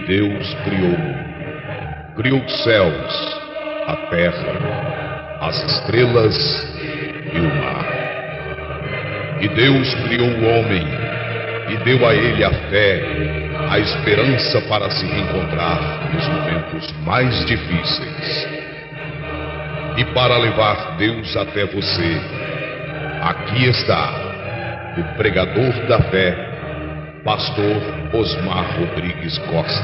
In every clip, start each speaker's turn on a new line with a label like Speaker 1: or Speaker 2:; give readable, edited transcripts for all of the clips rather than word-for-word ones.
Speaker 1: Deus criou os céus, a terra, as estrelas e o mar. E Deus criou o homem e deu a ele a fé, a esperança para se reencontrar nos momentos mais difíceis. E para levar Deus até você, aqui está o pregador da fé, Pastor Osmar Rodrigues Costa,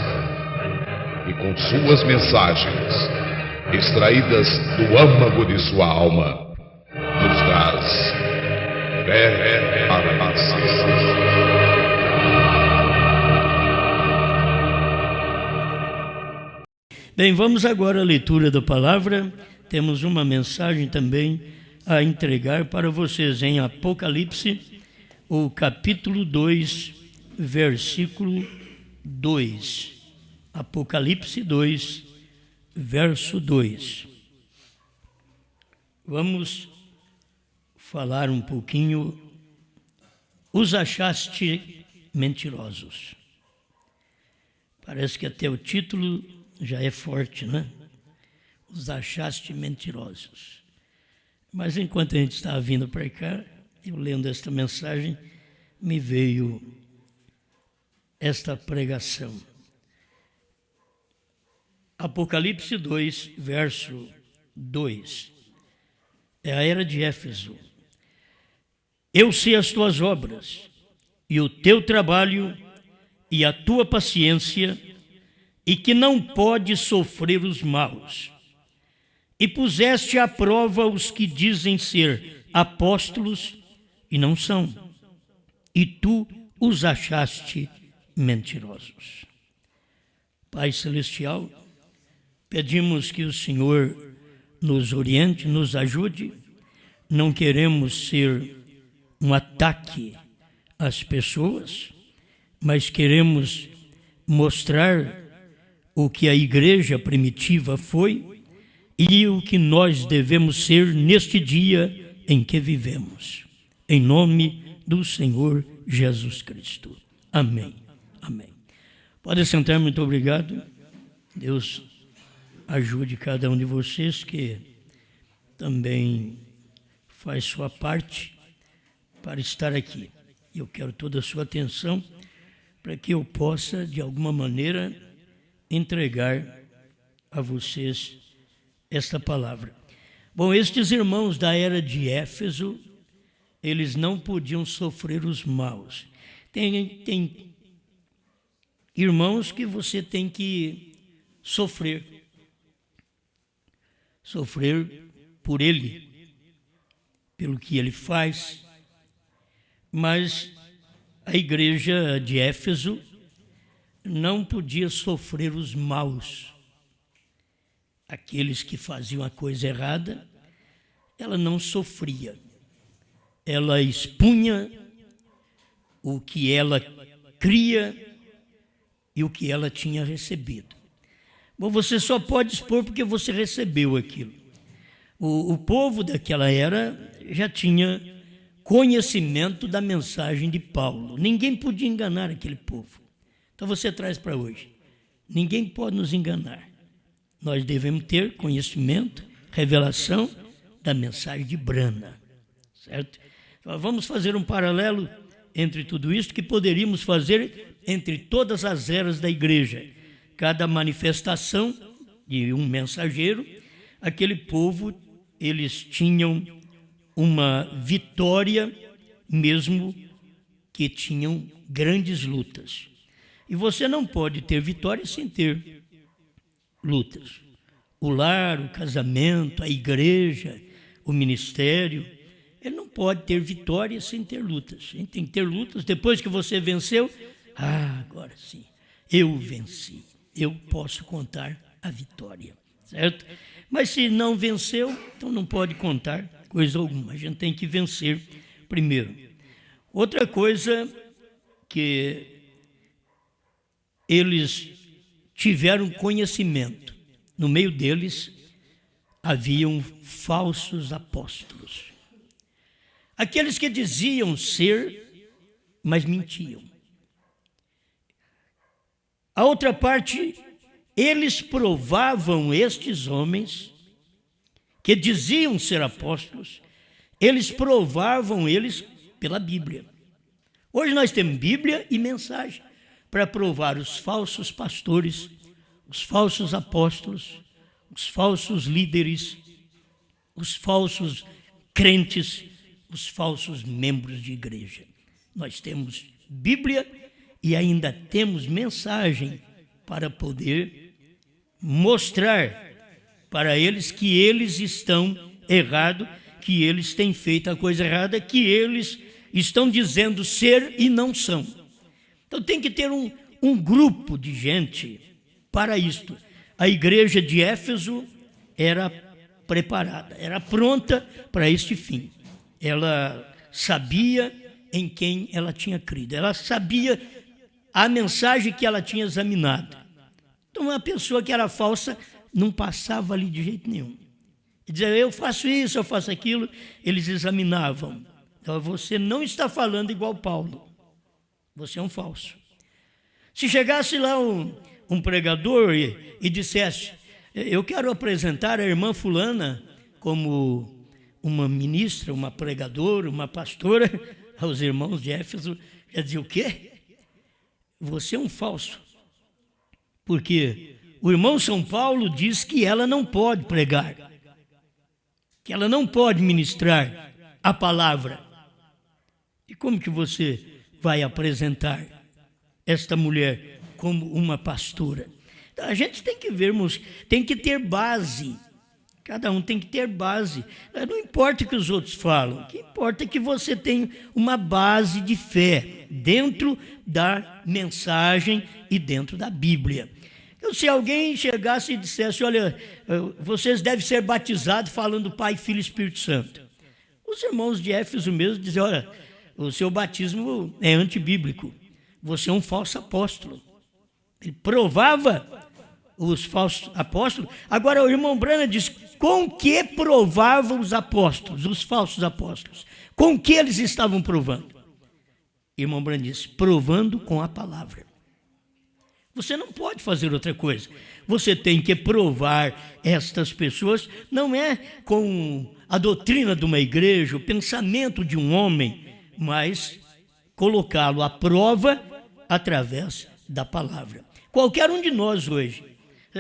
Speaker 1: e com suas mensagens, extraídas do âmago de sua alma, nos traz fé para a
Speaker 2: Bem, vamos agora à leitura da palavra. Temos uma mensagem também a entregar para vocês em Apocalipse, o capítulo 2, versículo 2. Apocalipse 2, verso 2. Vamos falar um pouquinho. Os achaste mentirosos. Parece que até o título já é forte, né? Os achaste mentirosos. Mas enquanto a gente estava vindo para cá, eu lendo esta mensagem, me veio esta pregação. Apocalipse 2, verso 2. É a era de Éfeso. Eu sei as tuas obras, e o teu trabalho, e a tua paciência, e que não podes sofrer os maus. E puseste à prova os que dizem ser apóstolos, e não são, e tu os achaste mentirosos. Pai Celestial, pedimos que o Senhor nos oriente, nos ajude. Não queremos ser um ataque às pessoas, mas queremos mostrar o que a igreja primitiva foi e o que nós devemos ser neste dia em que vivemos. Em nome do Senhor Jesus Cristo. Amém. Amém. Pode sentar, muito obrigado. Deus ajude cada um de vocês que também faz sua parte para estar aqui. Eu quero toda a sua atenção para que eu possa, de alguma maneira, entregar a vocês esta palavra. Bom, estes irmãos da era de Éfeso, eles não podiam sofrer os maus. Tem irmãos que você tem que sofrer por ele, pelo que ele faz. Mas a igreja de Éfeso não podia sofrer os maus. Aqueles que faziam a coisa errada, ela não sofria. Ela expunha o que ela cria e o que ela tinha recebido. Bom, você só pode expor porque você recebeu aquilo. O povo daquela era já tinha conhecimento da mensagem de Paulo. Ninguém podia enganar aquele povo. Então você traz para hoje. Ninguém pode nos enganar. Nós devemos ter conhecimento, revelação da mensagem de Brana. Certo? Então, vamos fazer um paralelo entre tudo isso que poderíamos fazer entre todas as eras da igreja. Cada manifestação de um mensageiro, aquele povo, eles tinham uma vitória, mesmo que tinham grandes lutas. E você não pode ter vitória sem ter lutas. O lar, o casamento, a igreja, o ministério, ele não pode ter vitória sem ter lutas. A gente tem que ter lutas. Depois que você venceu, agora sim, eu venci. Eu posso contar a vitória, certo? Mas se não venceu, então não pode contar coisa alguma. A gente tem que vencer primeiro. Outra coisa que eles tiveram conhecimento. No meio deles haviam falsos apóstolos. Aqueles que diziam ser, mas mentiam. A outra parte, eles provavam estes homens, que diziam ser apóstolos, eles provavam eles pela Bíblia. Hoje nós temos Bíblia e mensagem para provar os falsos pastores, os falsos apóstolos, os falsos líderes, os falsos crentes, os falsos membros de igreja. Nós temos Bíblia e ainda temos mensagem para poder mostrar para eles que eles estão errados, que eles têm feito a coisa errada, que eles estão dizendo ser e não são. Então tem que ter um grupo de gente para isto. A igreja de Éfeso era preparada, era pronta para este fim. Ela sabia em quem ela tinha crido, ela sabia a mensagem que ela tinha examinado. Então uma pessoa que era falsa não passava ali de jeito nenhum. E dizia, eu faço isso, eu faço aquilo. Eles examinavam. Então você não está falando igual Paulo. Você é um falso. Se chegasse lá um pregador e dissesse, eu quero apresentar a irmã fulana como uma ministra, uma pregadora, uma pastora, aos irmãos de Éfeso, já dizia o quê? Você é um falso. Porque o irmão São Paulo diz que ela não pode pregar, que ela não pode ministrar a palavra. E como que você vai apresentar esta mulher como uma pastora? Então, a gente tem que vermos, tem que ter base. Cada um tem que ter base. Não importa o que os outros falam, o que importa é que você tenha uma base de fé dentro da mensagem e dentro da Bíblia. Então, se alguém chegasse e dissesse, olha, vocês devem ser batizados falando Pai, Filho e Espírito Santo. Os irmãos de Éfeso mesmo diziam, olha, o seu batismo é antibíblico, você é um falso apóstolo. Ele provava os falsos apóstolos. Agora o irmão Branham diz, com que provavam os apóstolos, os falsos apóstolos? Com que eles estavam provando? Irmão Branham diz, provando com a palavra. Você não pode fazer outra coisa. Você tem que provar estas pessoas, não é com a doutrina de uma igreja, o pensamento de um homem, mas colocá-lo à prova através da palavra. Qualquer um de nós hoje,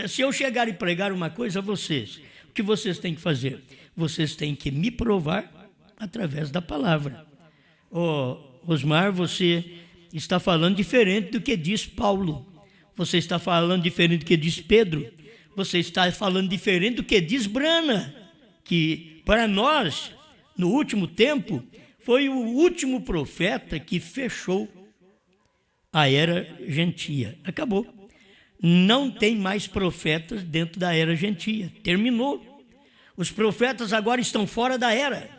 Speaker 2: se eu chegar e pregar uma coisa a vocês, o que vocês têm que fazer? Vocês têm que me provar através da palavra. Osmar, você está falando diferente do que diz Paulo. Você está falando diferente do que diz Pedro. Você está falando diferente do que diz Brana, que para nós, no último tempo, foi o último profeta que fechou a era gentia. Acabou. Não tem mais profetas dentro da era gentia. Terminou. Os profetas agora estão fora da era.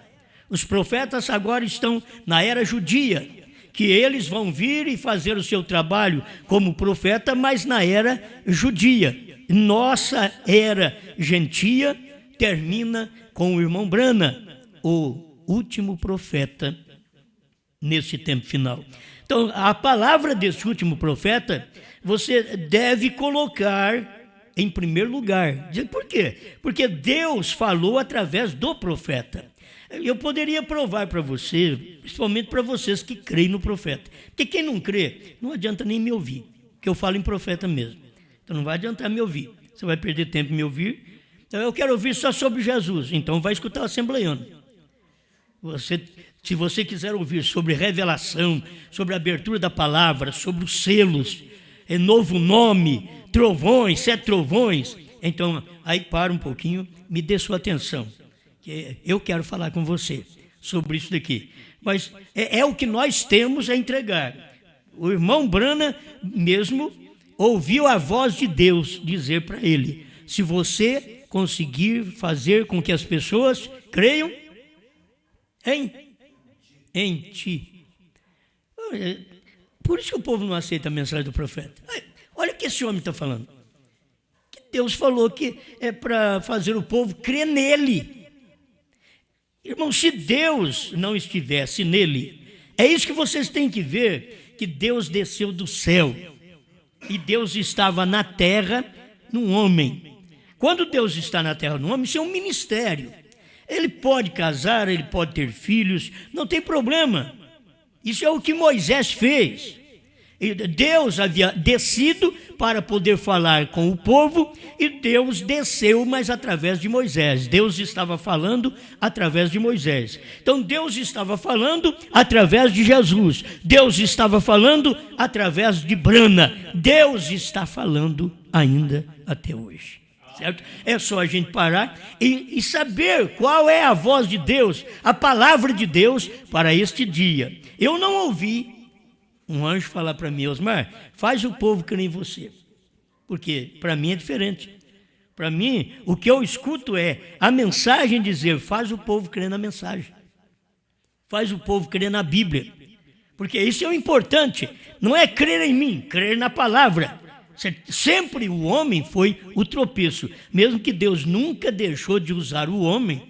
Speaker 2: Os profetas agora estão na era judia, que eles vão vir e fazer o seu trabalho como profeta, mas na era judia. Nossa era gentia termina com o irmão Brana, o último profeta nesse tempo final. Então, a palavra desse último profeta, você deve colocar em primeiro lugar. Por quê? Porque Deus falou através do profeta. Eu poderia provar para você, principalmente para vocês que creem no profeta. Porque quem não crê, não adianta nem me ouvir, porque eu falo em profeta mesmo. Então não vai adiantar me ouvir. Você vai perder tempo em me ouvir. Então eu quero ouvir só sobre Jesus. Então vai escutar o assembleiano. Se você quiser ouvir sobre revelação, sobre a abertura da palavra, sobre os selos, novo nome, trovões, 7 trovões, então aí para um pouquinho, me dê sua atenção. Eu quero falar com você sobre isso daqui. Mas é o que nós temos a entregar. O irmão Brana mesmo ouviu a voz de Deus dizer para ele, se você conseguir fazer com que as pessoas creiam em ti. Por isso que o povo não aceita a mensagem do profeta. Olha o que esse homem está falando. Que Deus falou que é para fazer o povo crer nele. Irmão, se Deus não estivesse nele, é isso que vocês têm que ver, que Deus desceu do céu. e Deus estava na terra num homem. Quando Deus está na terra num homem, isso é um ministério. Ele pode casar, ele pode ter filhos, não tem problema. Isso é o que Moisés fez. Deus havia descido para poder falar com o povo e Deus desceu, mas através de Moisés. Deus estava falando através de Moisés. Então Deus estava falando através de Jesus. Deus estava falando através de Brana. Deus está falando ainda até hoje. Certo? É só a gente parar e saber qual é a voz de Deus, a palavra de Deus para este dia. Eu não ouvi um anjo falar para mim: Osmar, faz o povo que nem você. Porque para mim é diferente. Para mim, o que eu escuto é a mensagem dizer: faz o povo crer na mensagem. Faz o povo crer na Bíblia. Porque isso é o importante. Não é crer em mim, crer na palavra. Sempre o homem foi o tropeço. Mesmo que Deus nunca deixou de usar o homem,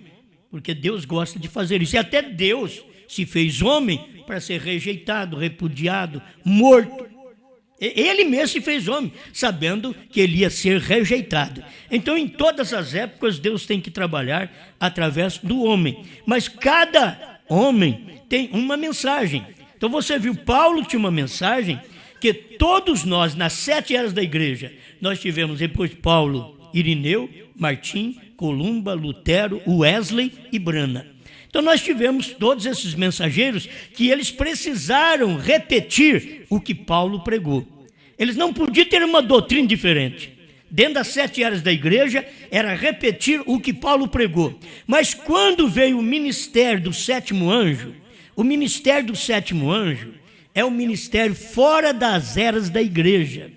Speaker 2: porque Deus gosta de fazer isso. E até Deus se fez homem para ser rejeitado, repudiado, morto. Ele mesmo se fez homem, sabendo que ele ia ser rejeitado. Então, em todas as épocas, Deus tem que trabalhar através do homem. Mas cada homem tem uma mensagem. Então, você viu, Paulo tinha uma mensagem que todos nós, nas 7 eras da igreja, nós tivemos depois de Paulo, Irineu, Martim, Columba, Lutero, Wesley e Brana. Então nós tivemos todos esses mensageiros que eles precisaram repetir o que Paulo pregou. Eles não podiam ter uma doutrina diferente. Dentro das 7 eras da igreja era repetir o que Paulo pregou. Mas quando veio o ministério do 7º anjo, o ministério do 7º anjo é um ministério fora das eras da igreja.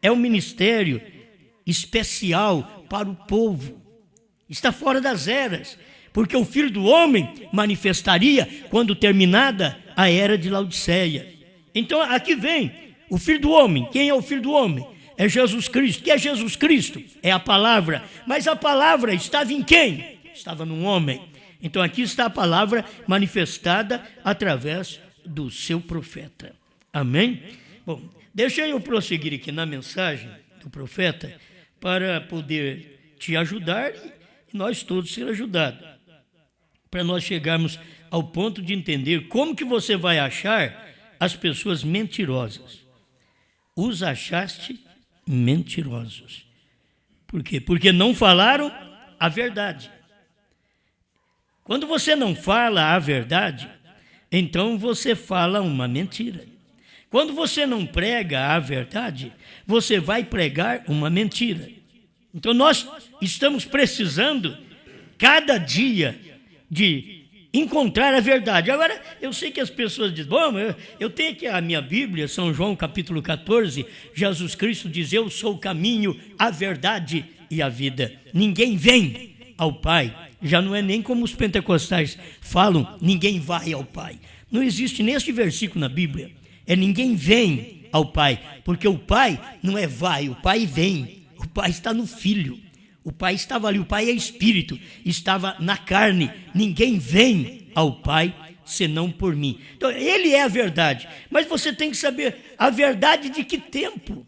Speaker 2: É um ministério especial para o povo. Está fora das eras. Porque o Filho do Homem manifestaria quando terminada a era de Laodiceia. Então aqui vem o Filho do Homem. Quem é o Filho do Homem? É Jesus Cristo. Que é Jesus Cristo? É a palavra. Mas a palavra estava em quem? Estava num homem. Então aqui está a palavra manifestada através do seu profeta. Amém? Bom, deixa eu prosseguir aqui na mensagem do profeta para poder te ajudar e nós todos ser ajudados. Para nós chegarmos ao ponto de entender como que você vai achar as pessoas mentirosas. Os achaste mentirosos. Por quê? Porque não falaram a verdade. Quando você não fala a verdade, então você fala uma mentira. Quando você não prega a verdade, você vai pregar uma mentira. Então nós estamos precisando, cada dia, de encontrar a verdade. Agora, eu sei que as pessoas dizem: bom, eu tenho aqui a minha Bíblia, São João capítulo 14, Jesus Cristo diz: eu sou o caminho, a verdade e a vida. Ninguém vem ao Pai. Já não é nem como os pentecostais falam, ninguém vai ao Pai. Não existe neste versículo na Bíblia. É ninguém vem ao Pai, porque o Pai não é vai, o Pai vem. O Pai está no Filho. O Pai estava ali, o Pai é Espírito, estava na carne. Ninguém vem ao Pai senão por mim. Então, Ele é a verdade. Mas você tem que saber a verdade de que tempo.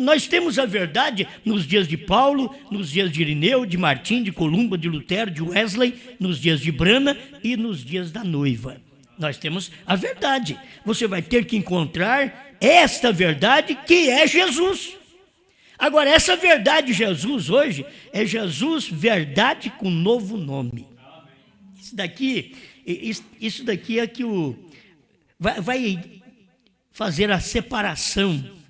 Speaker 2: Nós temos a verdade nos dias de Paulo, nos dias de Irineu, de Martim, de Columba, de Lutero, de Wesley, nos dias de Brana e nos dias da noiva. Nós temos a verdade. Você vai ter que encontrar esta verdade que é Jesus. Agora, essa verdade de Jesus hoje é Jesus, verdade com novo nome. Isso daqui é que vai fazer a separação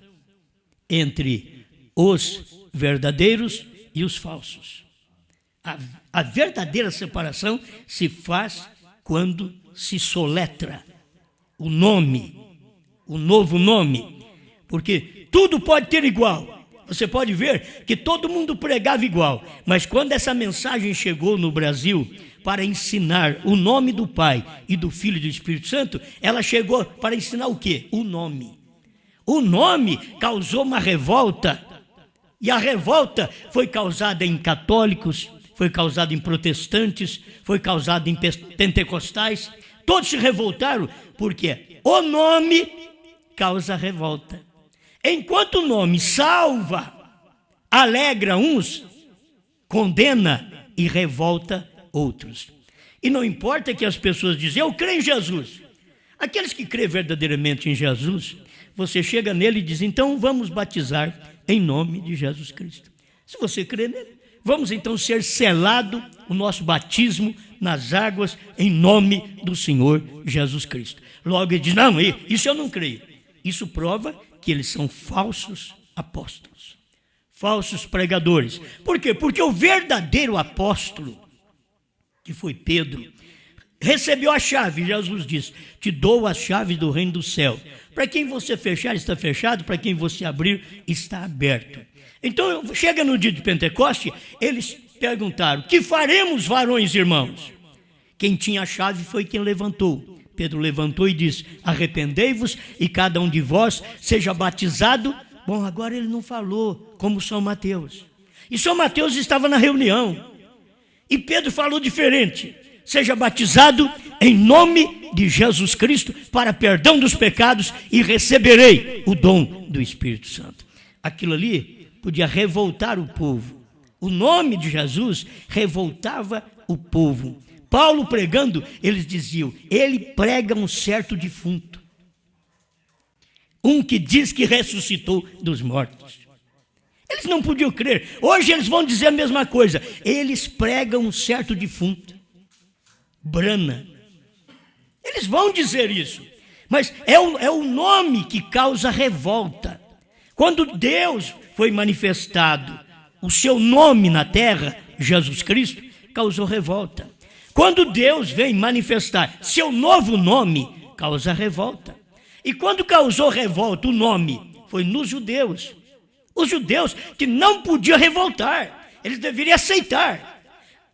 Speaker 2: entre os verdadeiros e os falsos. A verdadeira separação se faz quando se soletra o nome, o novo nome. Porque tudo pode ter igual. Você pode ver que todo mundo pregava igual, mas quando essa mensagem chegou no Brasil para ensinar o nome do Pai e do Filho e do Espírito Santo, ela chegou para ensinar o quê? O nome. O nome causou uma revolta, e a revolta foi causada em católicos, foi causada em protestantes, foi causada em pentecostais. Todos se revoltaram porque o nome causa revolta. Enquanto o nome salva, alegra uns, condena e revolta outros. E não importa que as pessoas dizem, eu creio em Jesus. Aqueles que creem verdadeiramente em Jesus, você chega nele e diz, então vamos batizar em nome de Jesus Cristo. Se você crê nele, vamos então ser selado o nosso batismo nas águas em nome do Senhor Jesus Cristo. Logo ele diz, não, isso eu não creio. Isso prova que eles são falsos apóstolos, falsos pregadores. Por quê? Porque o verdadeiro apóstolo, que foi Pedro, recebeu a chave. Jesus disse, te dou as chaves do reino do céu. Para quem você fechar, está fechado. Para quem você abrir, está aberto. Então, chega no dia de Pentecoste, eles perguntaram, que faremos, varões e irmãos? Quem tinha a chave foi quem levantou. Pedro levantou e disse, arrependei-vos e cada um de vós seja batizado. Bom, agora ele não falou como São Mateus. E São Mateus estava na reunião. E Pedro falou diferente. Seja batizado em nome de Jesus Cristo para perdão dos pecados e receberei o dom do Espírito Santo. Aquilo ali podia revoltar o povo. O nome de Jesus revoltava o povo. Paulo pregando, eles diziam, ele prega um certo defunto. Um que diz que ressuscitou dos mortos. Eles não podiam crer. Hoje eles vão dizer a mesma coisa. Eles pregam um certo defunto. Brana. Eles vão dizer isso. Mas é o nome que causa revolta. Quando Deus foi manifestado, o seu nome na terra, Jesus Cristo, causou revolta. Quando Deus vem manifestar seu novo nome, causa revolta. E quando causou revolta, o nome foi nos judeus. Os judeus que não podiam revoltar, eles deveriam aceitar.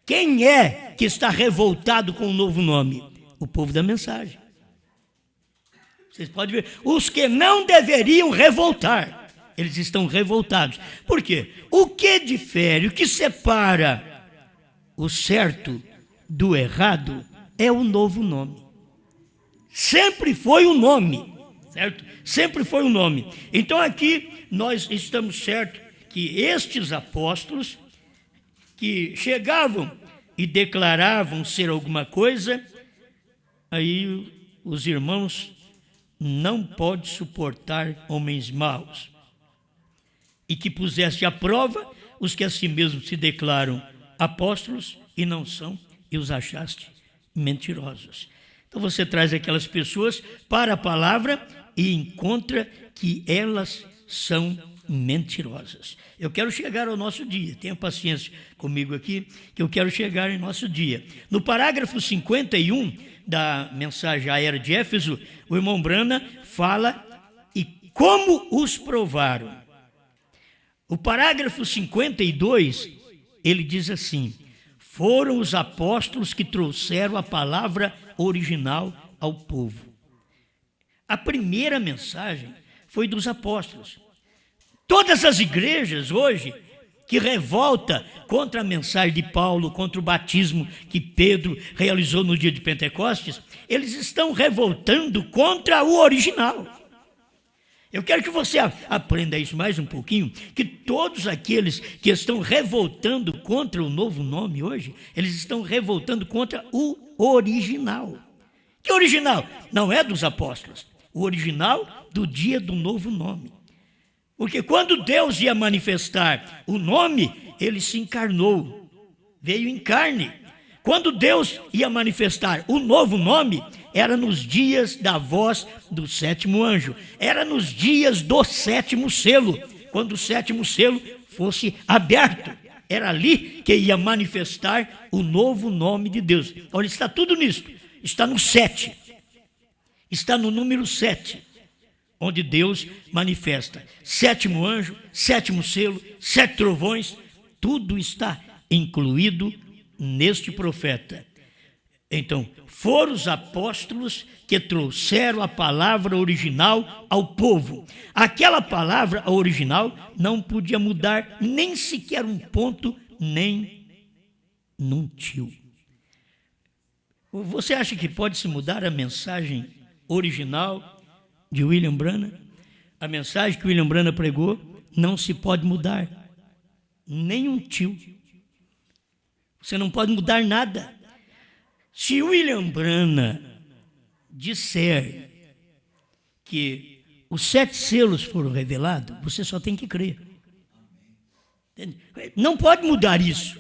Speaker 2: Quem é que está revoltado com o novo nome? O povo da mensagem. Vocês podem ver, os que não deveriam revoltar, eles estão revoltados. Por quê? O que difere, o que separa o certo do errado é o novo nome. Sempre foi o nome, certo? Sempre foi o nome. Então aqui nós estamos certos que estes apóstolos que chegavam e declaravam ser alguma coisa, aí os irmãos não podem suportar homens maus e que pusesse à prova os que a si mesmos se declaram apóstolos e não são, e os achaste mentirosos. Então você traz aquelas pessoas para a palavra e encontra que elas são mentirosas. Eu quero chegar ao nosso dia, tenha paciência comigo aqui, que eu quero chegar em nosso dia. No parágrafo 51 da mensagem à era de Éfeso, o irmão Brana fala e como os provaram. O parágrafo 52, ele diz assim, foram os apóstolos que trouxeram a palavra original ao povo. A primeira mensagem foi dos apóstolos. Todas as igrejas hoje que revolta contra a mensagem de Paulo, contra o batismo que Pedro realizou no dia de Pentecostes, eles estão revoltando contra o original. Eu quero que você aprenda isso mais um pouquinho, que todos aqueles que estão revoltando contra o novo nome hoje, eles estão revoltando contra o original. Que original? Não é dos apóstolos. O original do dia do novo nome. Porque quando Deus ia manifestar o nome, ele se encarnou, veio em carne. Quando Deus ia manifestar o novo nome, era nos dias da voz do sétimo anjo. Era nos dias do sétimo selo, quando o sétimo selo fosse aberto. Era ali que ia manifestar o novo nome de Deus. Olha, está tudo nisso. Está no 7. Está no número 7. Onde Deus manifesta. Sétimo anjo, sétimo selo, 7 trovões. Tudo está incluído neste profeta. Então, foram os apóstolos que trouxeram a palavra original ao povo. Aquela palavra original não podia mudar nem sequer um ponto, nem num tio. Você acha que pode se mudar a mensagem original de William Branham? A mensagem que o William Branham pregou não se pode mudar. Nem um tio. Você não pode mudar nada. Se o William Branham disser que os 7 selos foram revelados, você só tem que crer. Não pode mudar isso.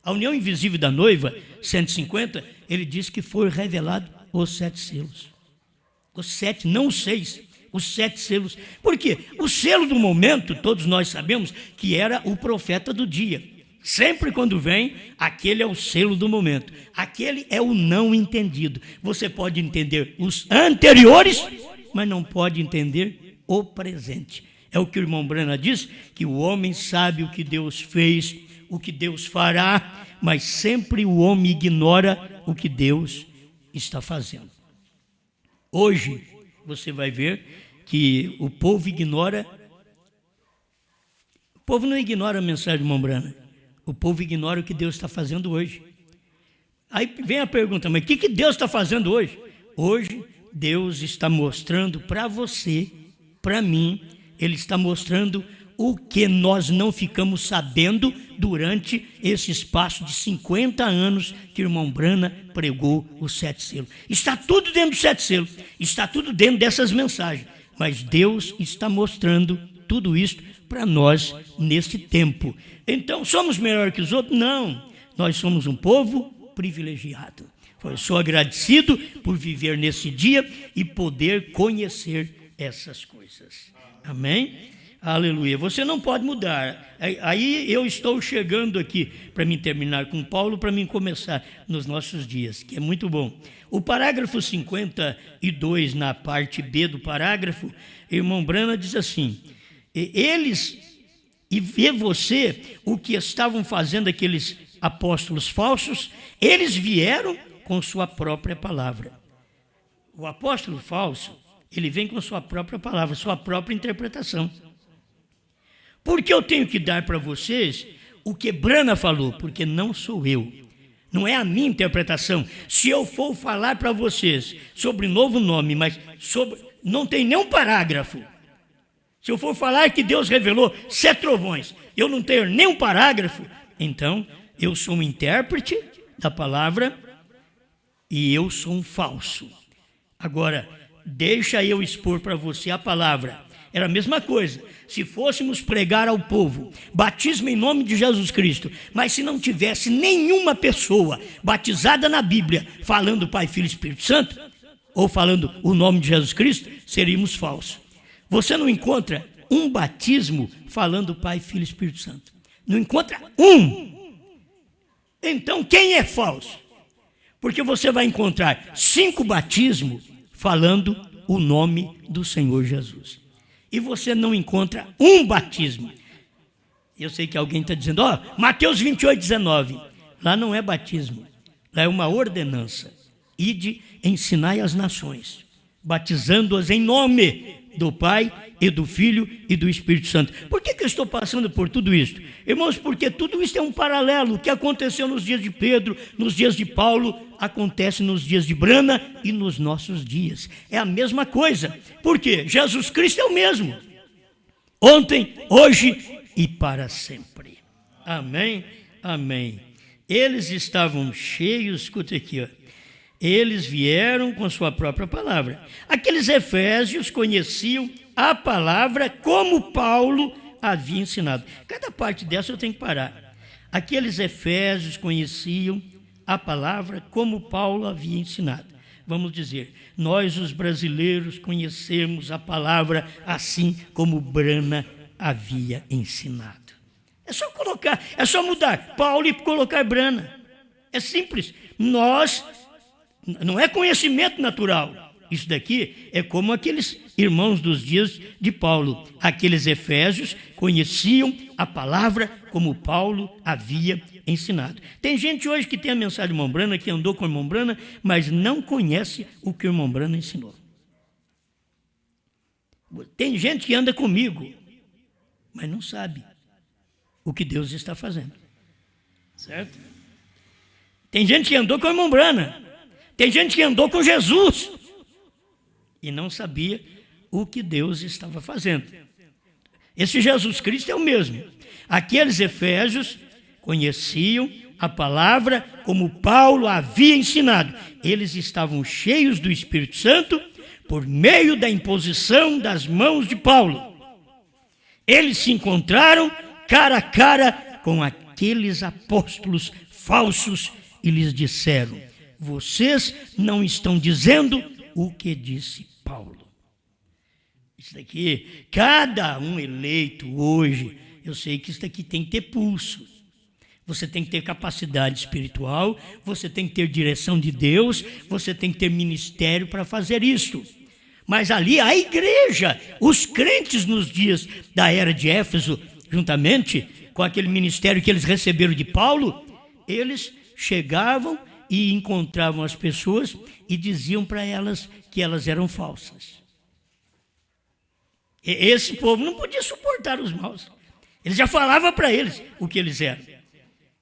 Speaker 2: A união invisível da noiva, 150, ele diz que foi revelado os 7 selos. Os 7, não os 6. Os 7 selos. Por quê? O selo do momento, todos nós sabemos que era o profeta do dia. Sempre quando vem, aquele é o selo do momento. Aquele é o não entendido. Você pode entender os anteriores, mas não pode entender o presente. É o que o irmão Branham diz, que o homem sabe o que Deus fez, o que Deus fará, mas sempre o homem ignora o que Deus está fazendo. Hoje, você vai ver que o povo ignora. O povo não ignora a mensagem do irmão Branham. O povo ignora o que Deus está fazendo hoje. Aí vem a pergunta, mas o que Deus está fazendo hoje? Hoje, Deus está mostrando para você, para mim, Ele está mostrando o que nós não ficamos sabendo durante esse espaço de 50 anos que o irmão Branham pregou os 7 selos. Está tudo dentro dos 7 selos, está tudo dentro dessas mensagens, mas Deus está mostrando tudo isso para nós nesse tempo. Então, somos melhor que os outros? Não, nós somos um povo privilegiado. Eu sou agradecido por viver nesse dia e poder conhecer essas coisas. Amém? Aleluia. Você não pode mudar. Aí eu estou chegando aqui para mim terminar com Paulo, para mim começar nos nossos dias, que é muito bom. O parágrafo 52, na parte B do parágrafo, irmão Branham diz assim: eles, e vê você o que estavam fazendo aqueles apóstolos falsos, eles vieram com sua própria palavra. O apóstolo falso, ele vem com sua própria palavra, sua própria interpretação. Porque eu tenho que dar para vocês o que Branham falou, porque não sou eu. Não é a minha interpretação. Se eu for falar para vocês sobre novo nome, mas não tem nenhum parágrafo. Se eu for falar que Deus revelou 7 trovões, eu não tenho nenhum parágrafo, então eu sou um intérprete da palavra e eu sou um falso. Agora, deixa eu expor para você a palavra. Era a mesma coisa, se fôssemos pregar ao povo, batismo em nome de Jesus Cristo, mas se não tivesse nenhuma pessoa batizada na Bíblia, falando Pai, Filho e Espírito Santo, ou falando o nome de Jesus Cristo, seríamos falsos. Você não encontra um batismo falando Pai, Filho e Espírito Santo. Não encontra um. Então quem é falso? Porque você vai encontrar 5 batismos falando o nome do Senhor Jesus. E você não encontra um batismo. Eu sei que alguém está dizendo, Mateus 28, 19. Lá não é batismo, lá é uma ordenança. Ide, ensinai as nações, batizando-as em nome do Pai e do Filho e do Espírito Santo. Por que eu estou passando por tudo isso? Irmãos, porque tudo isso é um paralelo. O que aconteceu nos dias de Pedro, nos dias de Paulo, acontece nos dias de Branham e nos nossos dias. É a mesma coisa. Por quê? Jesus Cristo é o mesmo. Ontem, hoje e para sempre. Amém? Amém. Eles estavam cheios, escuta aqui, eles vieram com sua própria palavra. Aqueles efésios conheciam a palavra como Paulo havia ensinado. Cada parte dessa eu tenho que parar. Aqueles efésios conheciam a palavra como Paulo havia ensinado. Vamos dizer, nós os brasileiros conhecemos a palavra assim como Branham havia ensinado. É só colocar, é só mudar Paulo e colocar Branham. É simples. Não é conhecimento natural. Isso daqui é como aqueles irmãos dos dias de Paulo. Aqueles efésios conheciam a palavra como Paulo havia ensinado. Tem gente hoje que tem a mensagem do irmão Branham, que andou com o irmão Branham, mas não conhece o que o irmão Branham ensinou. Tem gente que anda comigo, mas não sabe o que Deus está fazendo. Certo? Tem gente que andou com o irmão Branham. Tem gente que andou com Jesus e não sabia o que Deus estava fazendo. Esse Jesus Cristo é o mesmo. Aqueles efésios conheciam a palavra como Paulo havia ensinado. Eles estavam cheios do Espírito Santo por meio da imposição das mãos de Paulo. Eles se encontraram cara a cara com aqueles apóstolos falsos e lhes disseram: vocês não estão dizendo o que disse Paulo. Isso daqui, cada um eleito hoje, eu sei que isso daqui tem que ter pulso. Você tem que ter capacidade espiritual, você tem que ter direção de Deus, você tem que ter ministério para fazer isso. Mas ali a igreja, os crentes nos dias da era de Éfeso, juntamente com aquele ministério que eles receberam de Paulo, eles chegavam e encontravam as pessoas e diziam para elas que elas eram falsas. Esse povo não podia suportar os maus. Ele já falava para eles o que eles eram.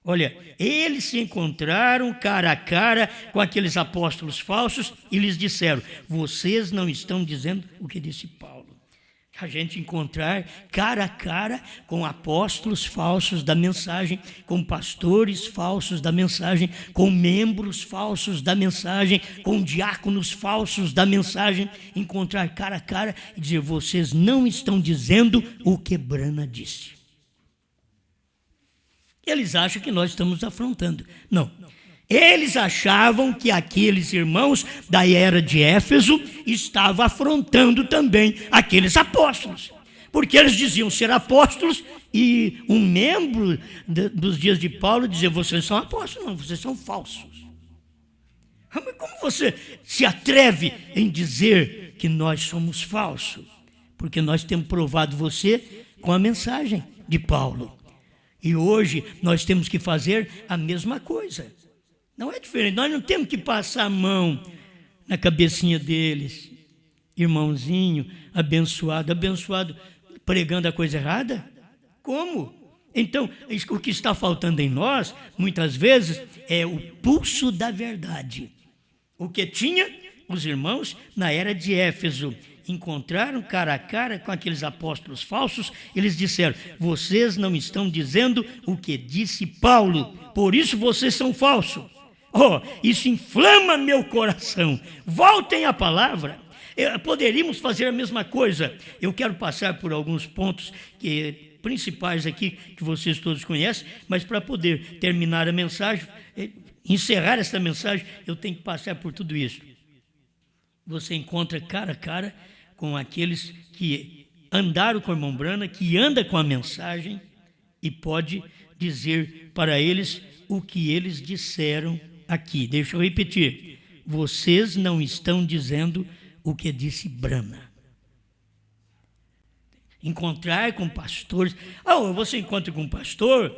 Speaker 2: Olha, eles se encontraram cara a cara com aqueles apóstolos falsos e lhes disseram: vocês não estão dizendo o que disse Paulo. A gente encontrar cara a cara com apóstolos falsos da mensagem, com pastores falsos da mensagem, com membros falsos da mensagem, com diáconos falsos da mensagem, encontrar cara a cara e dizer: vocês não estão dizendo o que Brana disse. Eles acham que nós estamos afrontando. Não. Eles achavam que aqueles irmãos da era de Éfeso estavam afrontando também aqueles apóstolos. Porque eles diziam ser apóstolos e um membro dos dias de Paulo dizia: vocês são apóstolos, não, vocês são falsos. Mas como você se atreve em dizer que nós somos falsos? Porque nós temos provado você com a mensagem de Paulo. E hoje nós temos que fazer a mesma coisa. Não é diferente, nós não temos que passar a mão na cabecinha deles. Irmãozinho, abençoado, pregando a coisa errada? Como? Então, o que está faltando em nós, muitas vezes, é o pulso da verdade. O que tinha os irmãos na era de Éfeso. Encontraram cara a cara com aqueles apóstolos falsos, eles disseram: vocês não estão dizendo o que disse Paulo, por isso vocês são falsos. Oh, isso inflama meu coração. Voltem à palavra. Poderíamos fazer a mesma coisa. Eu quero passar por alguns pontos principais aqui, que vocês todos conhecem, mas para poder terminar a mensagem, encerrar essa mensagem, eu tenho que passar por tudo isso. Você encontra cara a cara com aqueles que andaram com o irmão Brana, que anda com a mensagem e pode dizer para eles o que eles disseram aqui. Deixa eu repetir. Vocês não estão dizendo o que disse Brana. Encontrar com pastores. Você encontra com um pastor?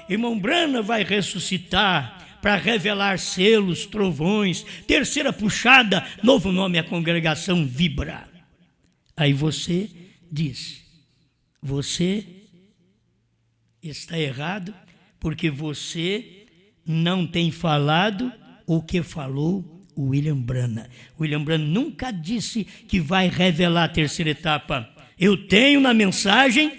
Speaker 2: Irmão Brana vai ressuscitar para revelar selos, trovões, terceira puxada, novo nome, a congregação vibra. Aí você diz: você está errado, porque você não tem falado o que falou o William Brana. O William Brana nunca disse que vai revelar a terceira etapa. Eu tenho na mensagem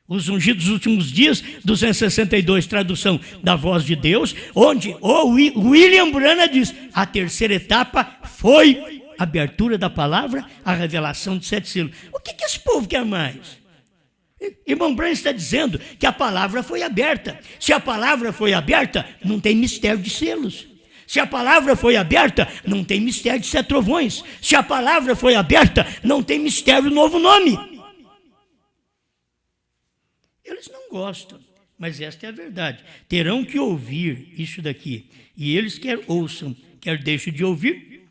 Speaker 2: Os Ungidos dos Últimos Dias, 262, tradução da Voz de Deus, onde o William Brana diz: a terceira etapa foi a abertura da palavra, a revelação de 7 selos. O que esse povo quer mais? Irmão Brana está dizendo que a palavra foi aberta. Se a palavra foi aberta, não tem mistério de selos. Se a palavra foi aberta, não tem mistério de 7 trovões. Se a palavra foi aberta, não tem mistério do novo nome. Eles não gostam, mas esta é a verdade. Terão que ouvir isso daqui. E eles quer ouçam, quer deixem de ouvir,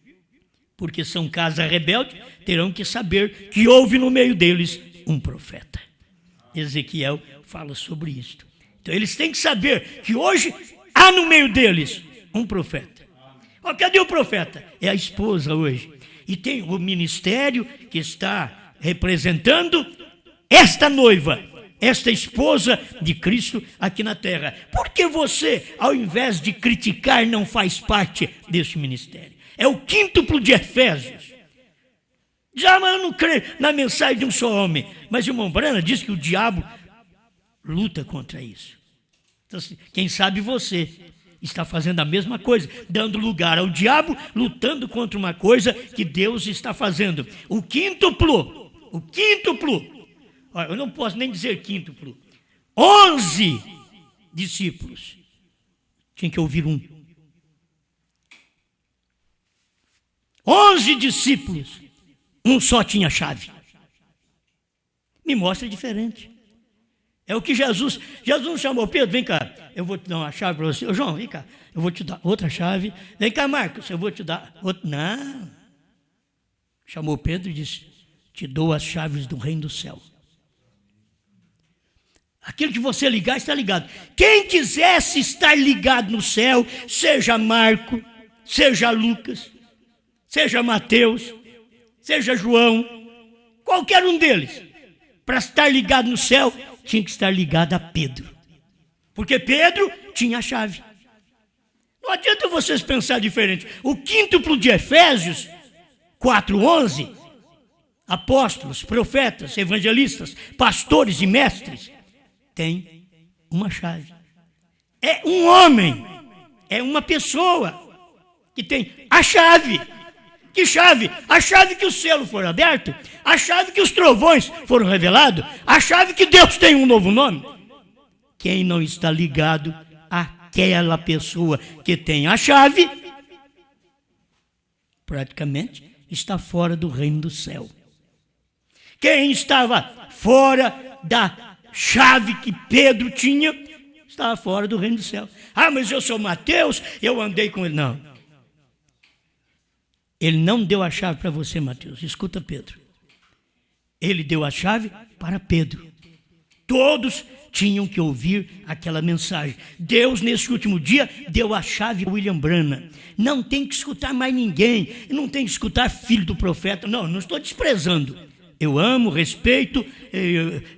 Speaker 2: porque são casa rebelde, terão que saber que houve no meio deles um profeta. Ezequiel fala sobre isto. Então eles têm que saber que hoje há no meio deles um profeta. Cadê o profeta? É a esposa hoje. E tem o ministério que está representando esta noiva, esta esposa de Cristo aqui na terra. Por que você, ao invés de criticar, não faz parte desse ministério? É o quíntuplo de Efésios. Diz, mas eu não creio na mensagem de um só homem. Mas o irmão Brana diz que o diabo luta contra isso. Então, quem sabe você está fazendo a mesma coisa, dando lugar ao diabo, lutando contra uma coisa que Deus está fazendo. O quíntuplo, olha, eu não posso nem dizer quíntuplo, 11 discípulos, tinha que ouvir um. 11 discípulos, um só tinha chave. Me mostra diferente. É o que Jesus não chamou Pedro, vem cá, eu vou te dar uma chave para você. Ô, João, vem cá, eu vou te dar outra chave. Vem cá, Marcos, eu vou te dar outra. Não. Chamou Pedro e disse, te dou as chaves do reino do céu. Aquilo que você ligar, está ligado. Quem quisesse estar ligado no céu, seja Marco, seja Lucas, seja Mateus, seja João, qualquer um deles, para estar ligado no céu, tinha que estar ligado a Pedro. Porque Pedro tinha a chave. Não adianta vocês pensar diferente. O quíntuplo de Efésios 4:11, apóstolos, profetas, evangelistas, pastores e mestres, tem uma chave. É um homem, é uma pessoa que tem a chave. Que chave? A chave que o selo for aberto, a chave que os trovões foram revelados, a chave que Deus tem um novo nome. Quem não está ligado àquela pessoa que tem a chave, praticamente está fora do reino do céu. Quem estava fora da chave que Pedro tinha, estava fora do reino do céu. Ah, mas eu sou Mateus, eu andei com ele. Não. Ele não deu a chave para você, Mateus. Escuta, Pedro. Ele deu a chave para Pedro. Todos tinham que ouvir aquela mensagem. Deus, nesse último dia, deu a chave a William Branham. Não tem que escutar mais ninguém. Não tem que escutar filho do profeta. Não estou desprezando. Eu amo, respeito,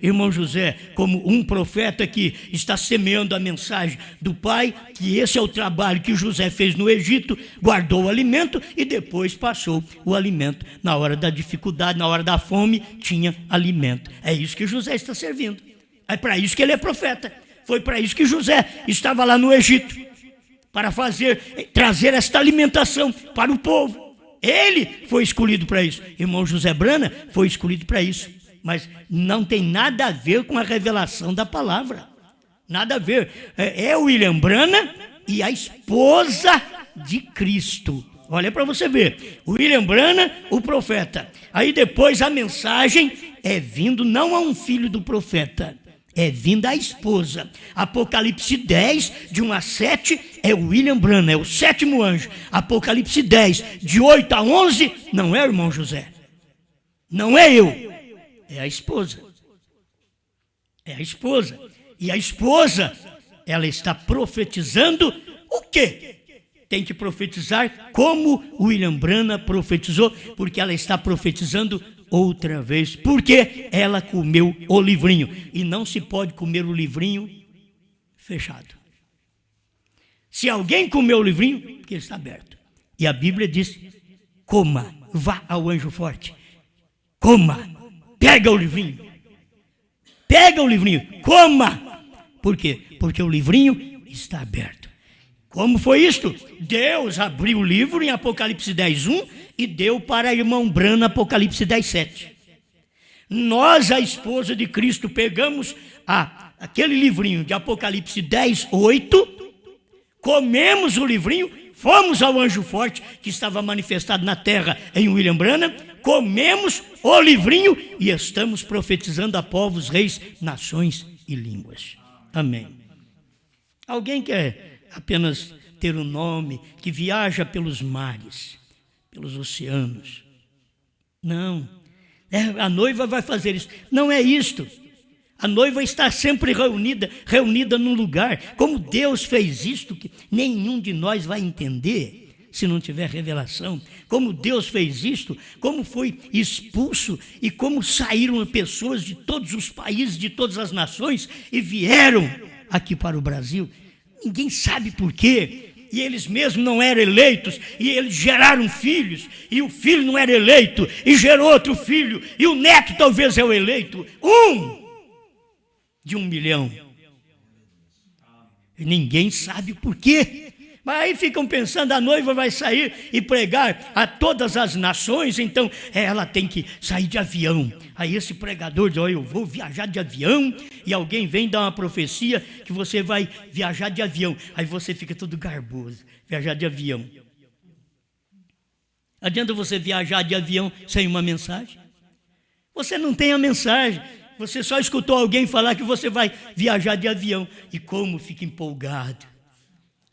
Speaker 2: irmão José, como um profeta que está semeando a mensagem do Pai, que esse é o trabalho que José fez no Egito, guardou o alimento e depois passou o alimento. Na hora da dificuldade, na hora da fome, tinha alimento. É isso que José está servindo. É para isso que ele é profeta. Foi para isso que José estava lá no Egito, para trazer esta alimentação para o povo. Ele foi escolhido para isso. Irmão José Brana foi escolhido para isso. Mas não tem nada a ver com a revelação da palavra. Nada a ver. É William Branham e a esposa de Cristo. Olha para você ver. William Branham, o profeta. Aí depois a mensagem é vindo não a um filho do profeta. É vinda a esposa. Apocalipse 10, de 1 a 7, é o William Branham, é o 7º anjo. Apocalipse 10, de 8 a 11, não é o irmão José. Não é eu. É a esposa. É a esposa. E a esposa, ela está profetizando o quê? Tem que profetizar como William Branham profetizou, porque ela está profetizando outra vez, porque ela comeu o livrinho, e não se pode comer o livrinho fechado. Se alguém comeu o livrinho, porque ele está aberto. E a Bíblia diz, coma, vá ao anjo forte, coma, pega o livrinho, coma. Por quê? Porque o livrinho está aberto. Como foi isto? Deus abriu o livro em Apocalipse 10:1 e deu para irmão Branham Apocalipse 10:7. Nós, a esposa de Cristo, pegamos aquele livrinho de Apocalipse 10:8, comemos o livrinho, fomos ao anjo forte que estava manifestado na terra em William Branham, comemos o livrinho e estamos profetizando a povos, reis, nações e línguas. Amém. Alguém quer apenas ter um nome, que viaja pelos mares, pelos oceanos? Não. A noiva vai fazer isso. Não é isto. A noiva está sempre reunida num lugar. Como Deus fez isto, que nenhum de nós vai entender se não tiver revelação. Como Deus fez isto, como foi expulso e como saíram pessoas de todos os países, de todas as nações e vieram aqui para o Brasil. Ninguém sabe por quê. e eles mesmos não eram eleitos, e eles geraram filhos, e o filho não era eleito, e gerou outro filho, e o neto talvez é o eleito, de 1 milhão. E ninguém sabe por quê. Mas aí ficam pensando, a noiva vai sair e pregar a todas as nações, então ela tem que sair de avião. Aí esse pregador diz, eu vou viajar de avião, e alguém vem dar uma profecia que você vai viajar de avião. Aí você fica todo garboso, viajar de avião. Adianta você viajar de avião sem uma mensagem? Você não tem a mensagem, você só escutou alguém falar que você vai viajar de avião. E como fica empolgado.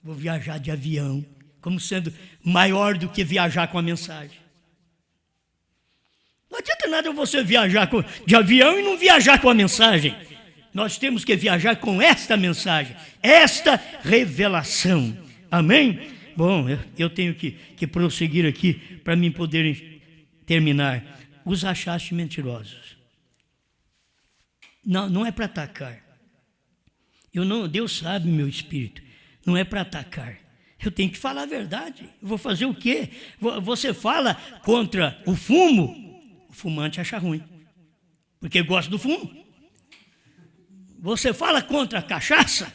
Speaker 2: Vou viajar de avião, como sendo maior do que viajar com a mensagem. Não adianta nada você viajar de avião e não viajar com a mensagem. Nós temos que viajar com esta mensagem, esta revelação. Amém? Bom, eu tenho que prosseguir aqui para mim poder terminar. Os achaste mentirosos. Não é para atacar. Deus sabe meu espírito. Não é para atacar. Eu tenho que falar a verdade. Eu vou fazer o quê? Você fala contra o fumo, o fumante acha ruim, porque gosta do fumo. Você fala contra a cachaça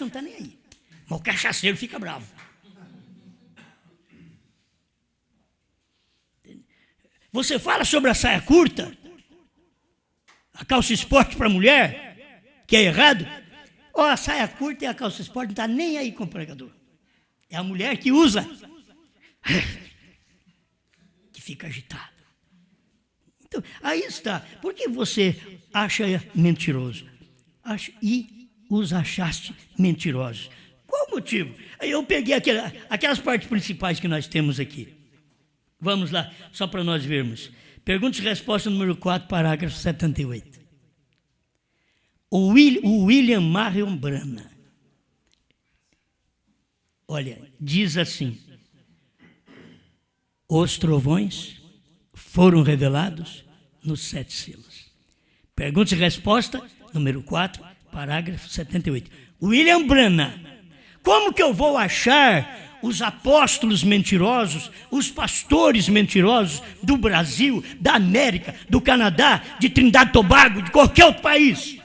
Speaker 2: não está nem aí. Mas o cachaceiro fica bravo. Você fala sobre a saia curta, a calça esporte para mulher, que é errado. A saia curta e a calça esporte não está nem aí com o pregador. É a mulher que usa, que fica agitada. Então, aí está. Por que você acha mentiroso? E os achaste mentirosos. Qual o motivo? Aí eu peguei aquelas partes principais que nós temos aqui. Vamos lá, só para nós vermos. Pergunta e resposta número 4, parágrafo 78. O William Marion Branham, olha, diz assim: os trovões foram revelados nos 7 selos. Pergunta e resposta, número 4, parágrafo 78. William Branham, como que eu vou achar os apóstolos mentirosos, os pastores mentirosos do Brasil, da América, do Canadá, de Trindade e Tobago, de qualquer outro país?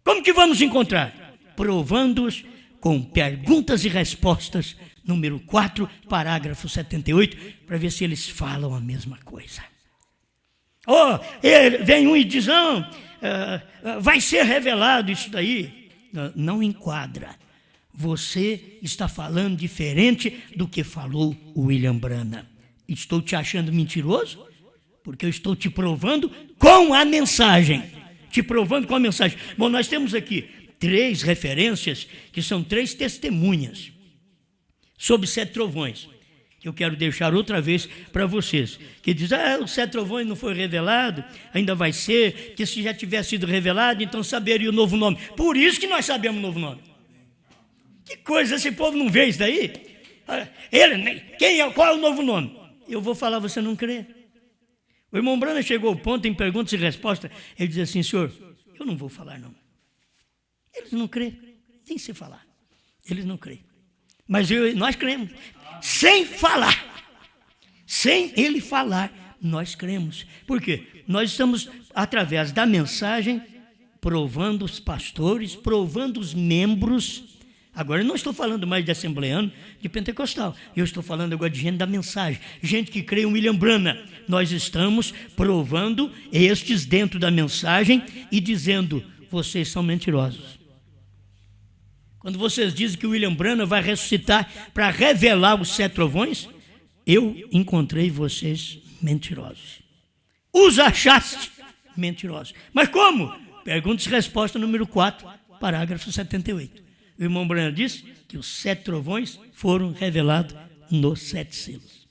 Speaker 2: Como que vamos encontrar? Provando-os com perguntas e respostas, número 4, parágrafo 78, para ver se eles falam a mesma coisa. Vem um e diz, vai ser revelado isso daí. Não enquadra. Você está falando diferente do que falou o William Branham. Estou te achando mentiroso? Porque eu estou te provando com a mensagem. Te provando com a mensagem. Bom, nós temos aqui 3 referências, que são 3 testemunhas sobre 7 trovões, que eu quero deixar outra vez para vocês, que diz, os 7 trovões não foi revelado, ainda vai ser, que se já tivesse sido revelado, então saberia o novo nome. Por isso que nós sabemos o novo nome. Que coisa, esse povo não vê isso daí? Qual é o novo nome? Eu vou falar, você não crê. O irmão Branham chegou ao ponto, em perguntas e respostas, ele diz assim, senhor, eu não vou falar não. Eles não crêem, nem se falar. Eles não creem. Mas nós cremos. Sem falar. Sem ele falar, nós cremos. Por quê? Nós estamos, através da mensagem, provando os pastores, provando os membros. Agora eu não estou falando mais de assembleano, de pentecostal. Eu estou falando agora de gente da mensagem. Gente que crê em William Branham. Nós estamos provando estes dentro da mensagem e dizendo, vocês são mentirosos. Quando vocês dizem que o William Branham vai ressuscitar para revelar os 7 trovões, eu encontrei vocês mentirosos. Os achaste mentirosos. Mas como? Pergunta e resposta número 4, parágrafo 78. O irmão Branham disse que os 7 trovões foram revelados nos 7 selos.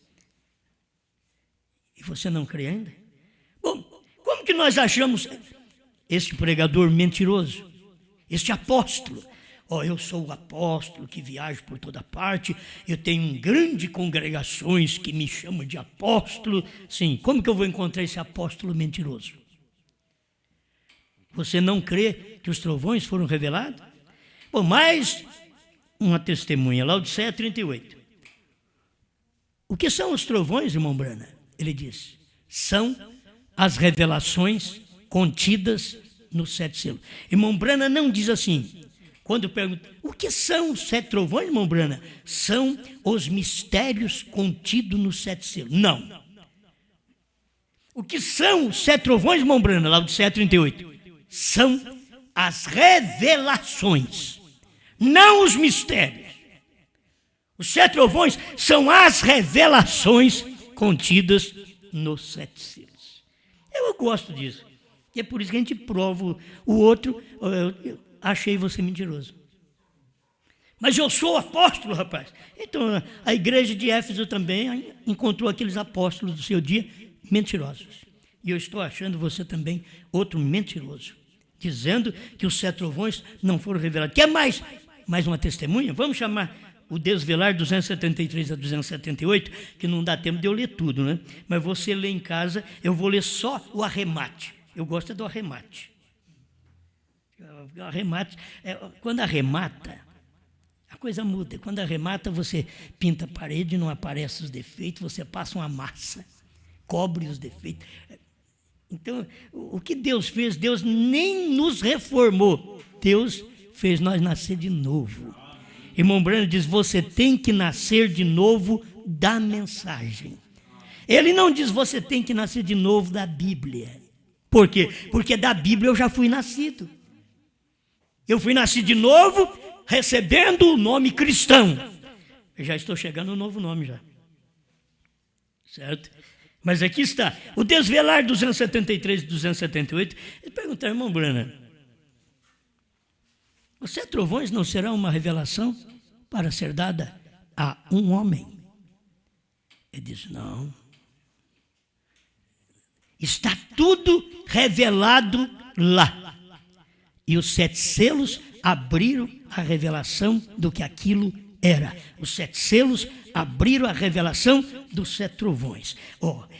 Speaker 2: E você não crê ainda? Bom, como que nós achamos este pregador mentiroso? Este apóstolo? Eu sou o apóstolo que viajo por toda parte, eu tenho grandes congregações que me chamam de apóstolo. Sim, como que eu vou encontrar esse apóstolo mentiroso? Você não crê que os trovões foram revelados? Bom, mas uma testemunha. Laodiceia 38. O que são os trovões, irmão Brana? Ele diz, são as revelações contidas nos 7 selos. Irmão Brana não diz assim. Quando pergunta, o que são os 7 trovões, irmão Brana? São os mistérios contidos nos 7 selos. Não. O que são os 7 trovões, irmão Brana? Laodiceia 38. São as revelações, não os mistérios. Os 7 trovões são as revelações contidas nos 7 selos. Eu gosto disso. E é por isso que a gente prova o outro. Eu achei você mentiroso. Mas eu sou apóstolo, rapaz. Então, a igreja de Éfeso também encontrou aqueles apóstolos do seu dia mentirosos. E eu estou achando você também outro mentiroso, dizendo que os 7 trovões não foram revelados. Quer mais uma testemunha? Vamos chamar o Desvelar 273 a 278, que não dá tempo de eu ler tudo, né? Mas você lê em casa, eu vou ler só o arremate. Eu gosto do arremate. O arremate, quando arremata, a coisa muda. Quando arremata, você pinta a parede, não aparecem os defeitos, você passa uma massa, cobre os defeitos. Então, o que Deus fez, Deus nem nos reformou. Deus fez nós nascer de novo. Irmão Brano diz, você tem que nascer de novo da mensagem. Ele não diz, você tem que nascer de novo da Bíblia. Por quê? Porque da Bíblia eu já fui nascido. Eu fui nascido de novo, recebendo o nome cristão. Eu já estou chegando no novo nome já. Certo? Mas aqui está, o Desvelar 273 e 278. Ele pergunta, irmão Brana, os 7 trovões não serão uma revelação para ser dada a um homem? Ele diz, não. Está tudo revelado lá. E os 7 selos abriram a revelação do que aquilo era. Os 7 selos abriram a revelação dos 7 trovões.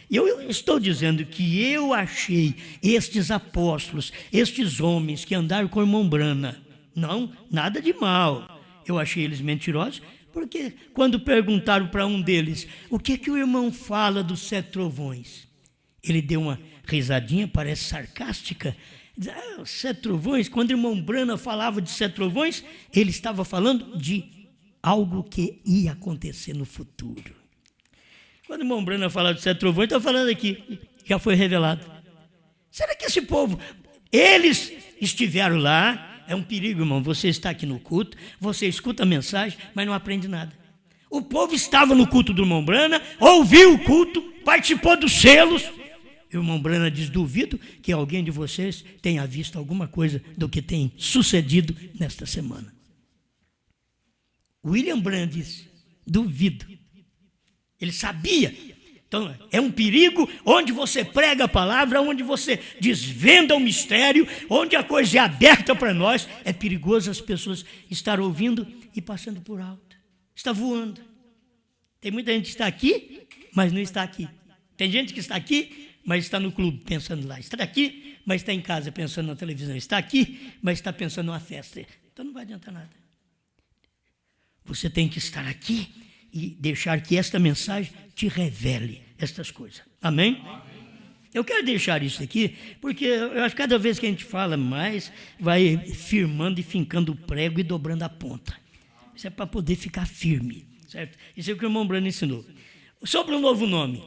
Speaker 2: Eu estou dizendo que eu achei estes apóstolos, estes homens que andaram com o irmão Brana, não, nada de mal. Eu achei eles mentirosos, porque quando perguntaram para um deles, o que o irmão fala dos 7 trovões? Ele deu uma risadinha, parece sarcástica. Diz, os 7 trovões, quando o irmão Brana falava de 7 trovões, ele estava falando de algo que ia acontecer no futuro. Quando o irmão Brana fala de 7 trovões, está falando aqui, já foi revelado. Será que esse povo, eles estiveram lá? É um perigo, irmão, você está aqui no culto, você escuta a mensagem, mas não aprende nada. O povo estava no culto do irmão Brana, ouviu o culto, participou dos selos. O irmão Brana diz, duvido que alguém de vocês tenha visto alguma coisa do que tem sucedido nesta semana. William Brana disse, duvido. Ele sabia. Então, é um perigo onde você prega a palavra, onde você desvenda o mistério, onde a coisa é aberta para nós. É perigoso as pessoas estar ouvindo e passando por alto. Está voando. Tem muita gente que está aqui, mas não está aqui. Tem gente que está aqui, mas está no clube pensando lá. Está aqui, mas está em casa pensando na televisão. Está aqui, mas está pensando numa festa. Então não vai adiantar nada. Você tem que estar aqui e deixar que esta mensagem te revele estas coisas. Amém? Eu quero deixar isso aqui, porque eu acho que cada vez que a gente fala mais, vai firmando e fincando o prego e dobrando a ponta. Isso é para poder ficar firme, certo? Isso é o que o irmão Brana ensinou. Sobre o novo nome.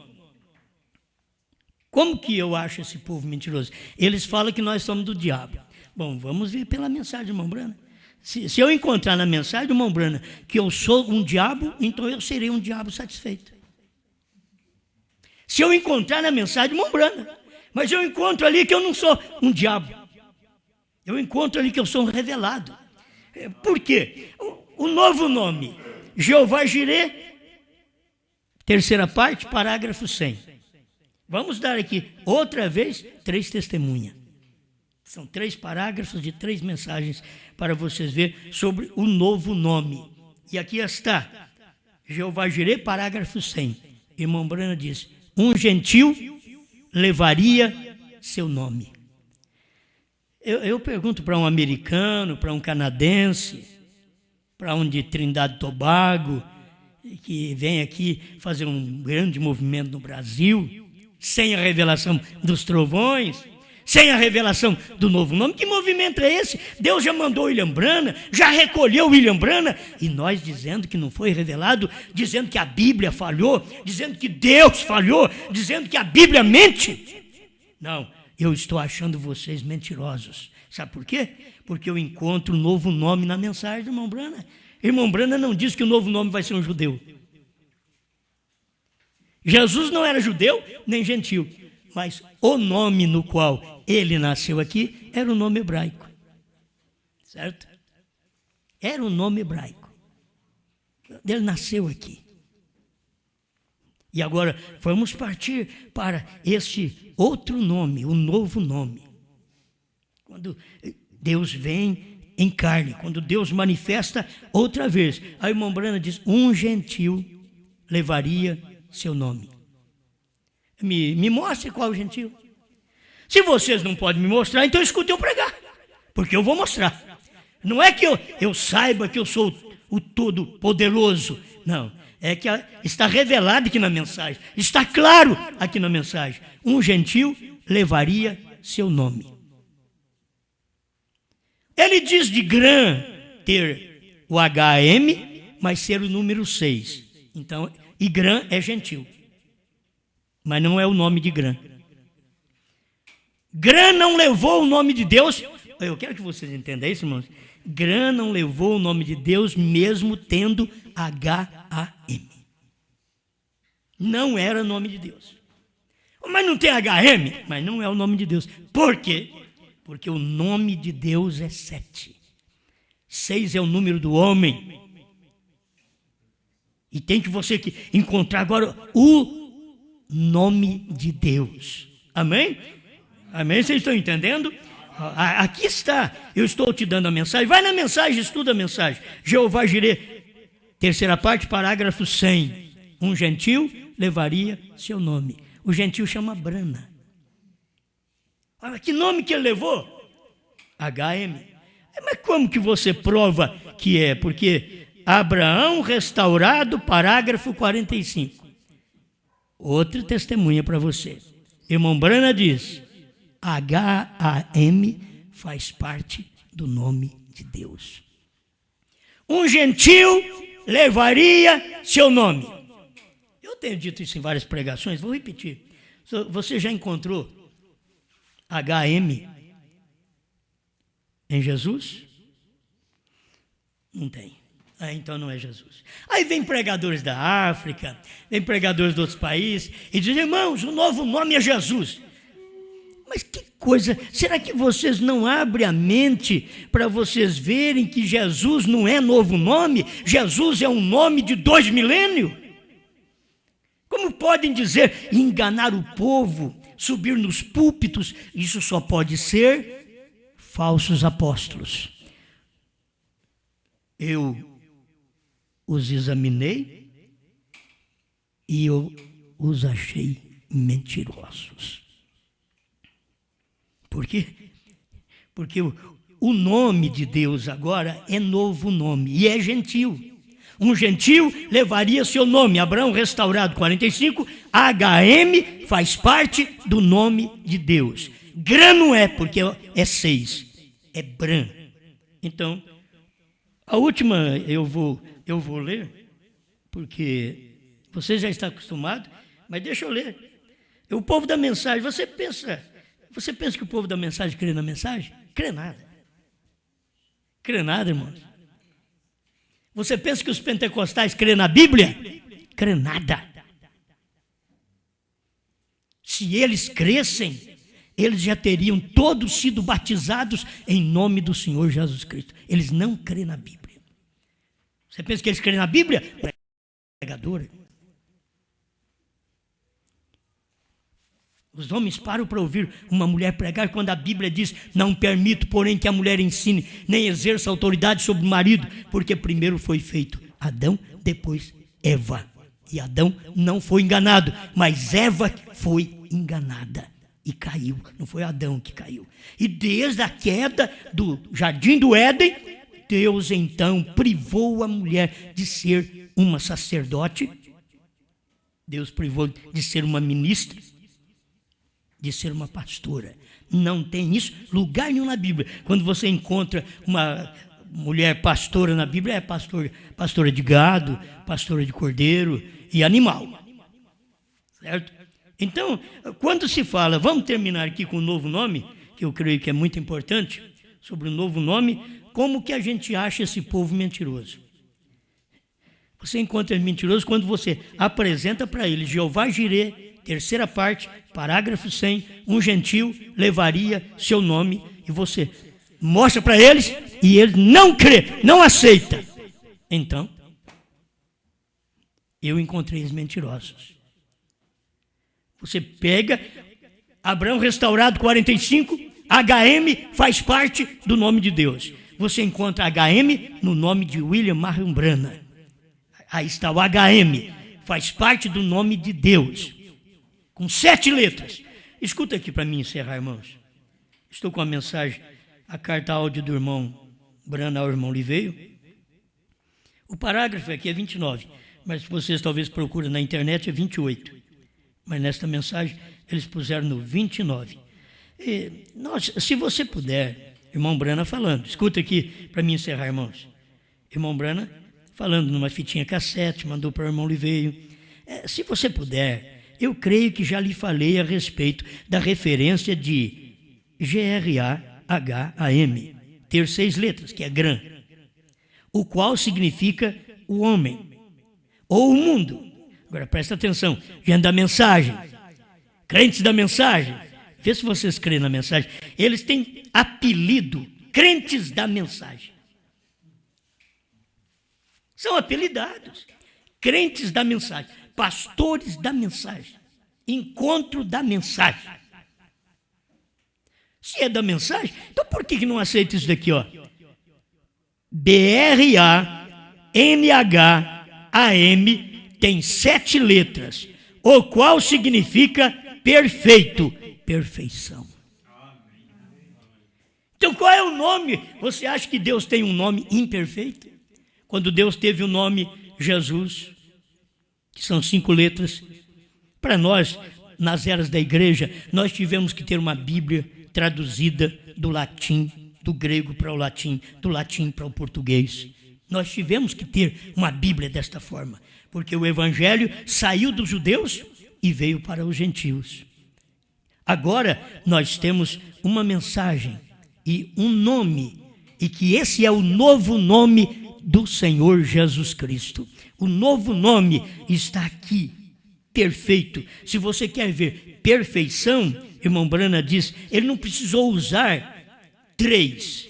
Speaker 2: Como que eu acho esse povo mentiroso? Eles falam que nós somos do diabo. Bom, vamos ver pela mensagem do irmão Brana. Se eu encontrar na mensagem do irmão Brana que eu sou um diabo, então eu serei um diabo satisfeito. Se eu encontrar na mensagem do irmão Brana, mas eu encontro ali que eu não sou um diabo. Eu encontro ali que eu sou um revelado. Por quê? O novo nome, Jeová Jireh, terceira parte, parágrafo 100. Vamos dar aqui, outra vez, 3 testemunhas. São 3 parágrafos de 3 mensagens para vocês verem sobre o novo nome. E aqui está, Jeová Jireh, parágrafo 100. Irmão Brana diz, um gentil levaria seu nome. Eu pergunto para um americano, para um canadense, para um de Trindade e Tobago, que vem aqui fazer um grande movimento no Brasil, sem a revelação dos trovões, sem a revelação do novo nome. Que movimento é esse? Deus já mandou William Branham, já recolheu William Branham, e nós dizendo que não foi revelado, dizendo que a Bíblia falhou, dizendo que Deus falhou, dizendo que a Bíblia mente. Não, eu estou achando vocês mentirosos. Sabe por quê? Porque eu encontro um novo nome na mensagem do irmão Branham. Irmão Branham não diz que o novo nome vai ser um judeu. Jesus não era judeu nem gentil, mas o nome no qual ele nasceu aqui era o nome hebraico. Certo? Era o nome hebraico. Ele nasceu aqui. E agora vamos partir para este outro nome, o novo nome. Quando Deus vem em carne, quando Deus manifesta outra vez. Aí o irmão Branham diz, um gentil levaria seu nome. Me mostre qual o gentil. Se vocês não podem me mostrar, então escute eu pregar, porque eu vou mostrar. Não é que eu saiba que eu sou o Todo-Poderoso, não. É que está revelado aqui na mensagem, está claro aqui na mensagem. Um gentil levaria seu nome. Ele diz de Grã ter o HM, mas ser o número 6. Então, e Grã é gentil, mas não é o nome de Grã. Grã não levou o nome de Deus. Eu quero que vocês entendam isso, irmãos. Grã não levou o nome de Deus mesmo tendo HAM. Não era nome de Deus. Mas não tem HM? Mas não é o nome de Deus. Por quê? Porque o nome de Deus é 7. 6 é o número do homem. E tem que você encontrar agora o nome de Deus. Amém? Amém? Vocês estão entendendo? Aqui está. Eu estou te dando a mensagem. Vai na mensagem, estuda a mensagem. Jeová Jireh, terceira parte, parágrafo 100. Um gentil levaria seu nome. O gentil chama Brana. Olha que nome que ele levou? HM. Mas como que você prova que é? Porque Abraão restaurado, parágrafo 45. Outra testemunha para você. Irmão Brana diz, HAM faz parte do nome de Deus. Um gentil levaria seu nome. Eu tenho dito isso em várias pregações, vou repetir. Você já encontrou HM em Jesus? Não tem. Então não é Jesus. Aí vem pregadores da África, vem pregadores de outros países e dizem, irmãos, o novo nome é Jesus. Mas que coisa, será que vocês não abrem a mente para vocês verem que Jesus não é novo nome? Jesus é um nome de 2 milênios? Como podem dizer, enganar o povo, subir nos púlpitos? Isso só pode ser falsos apóstolos. Eu os examinei e eu os achei mentirosos. Por quê? Porque o nome de Deus agora é novo nome e é gentil. Um gentil levaria seu nome. Abraão restaurado, 45. HM faz parte do nome de Deus. Grã não é, porque é 6. É Bran. Então, a última eu vou ler, porque você já está acostumado, mas deixa eu ler. O povo da mensagem, você pensa que o povo da mensagem crê na mensagem? Crê nada. Crê nada, irmãos. Você pensa que os pentecostais crêem na Bíblia? Crê nada. Se eles crescem, eles já teriam todos sido batizados em nome do Senhor Jesus Cristo. Eles não creem na Bíblia. Você pensa que eles creem na Bíblia? Pregador. Os homens param para ouvir uma mulher pregar quando a Bíblia diz, não permito, porém, que a mulher ensine, nem exerça autoridade sobre o marido, porque primeiro foi feito Adão, depois Eva. E Adão não foi enganado, mas Eva foi enganada e caiu. Não foi Adão que caiu. E desde a queda do jardim do Éden, Deus então privou a mulher de ser uma sacerdote, Deus privou de ser uma ministra, de ser uma pastora. Não tem isso lugar nenhum na Bíblia. Quando você encontra uma mulher pastora na Bíblia, é pastora de gado, pastora de cordeiro e animal. Certo? Então, quando se fala, vamos terminar aqui com o novo nome, que eu creio que é muito importante, sobre o novo nome, como que a gente acha esse povo mentiroso? Você encontra ele mentiroso quando você apresenta para ele Jeová Jirê, terceira parte, parágrafo 100, um gentil levaria seu nome, e você mostra para eles e ele não crê, não aceita. Então, eu encontrei os mentirosos. Você pega Abraão restaurado 45, HM faz parte do nome de Deus. Você encontra HM no nome de William Marion Branham. Aí está o HM, faz parte do nome de Deus, com 7 letras. Escuta aqui para mim encerrar, irmãos. Estou com a mensagem, a carta áudio do irmão Branham ao irmão Liveio. O parágrafo aqui é 29, mas vocês talvez procurem na internet, é 28. Mas nesta mensagem eles puseram no 29. Se você puder, irmão Branham falando, escuta aqui para mim encerrar, irmãos. Irmão Branham falando numa fitinha cassete, mandou para o irmão Liveio. Se você puder, eu creio que já lhe falei a respeito da referência de G-R-A-H-A-M, ter 6 letras, que é Gran, o qual significa o homem, ou o mundo. Agora presta atenção, gente da mensagem, crentes da mensagem, vê se vocês creem na mensagem, eles têm apelido, crentes da mensagem. São apelidados, crentes da mensagem, pastores da mensagem, encontro da mensagem. Se é da mensagem, então por que não aceita isso daqui, ó? B-R-A-N-H-A-M tem 7 letras, o qual significa perfeito, perfeição. Então qual é o nome? Você acha que Deus tem um nome imperfeito? Quando Deus teve o nome Jesus, que são 5 letras, para nós, nas eras da igreja, nós tivemos que ter uma Bíblia traduzida do latim, do grego para o latim, do latim para o português. Nós tivemos que ter uma Bíblia desta forma, porque o Evangelho saiu dos judeus e veio para os gentios. Agora nós temos uma mensagem e um nome, e que esse é o novo nome do Senhor Jesus Cristo. O novo nome está aqui, perfeito. Se você quer ver perfeição, irmão Branham diz, ele não precisou usar 3,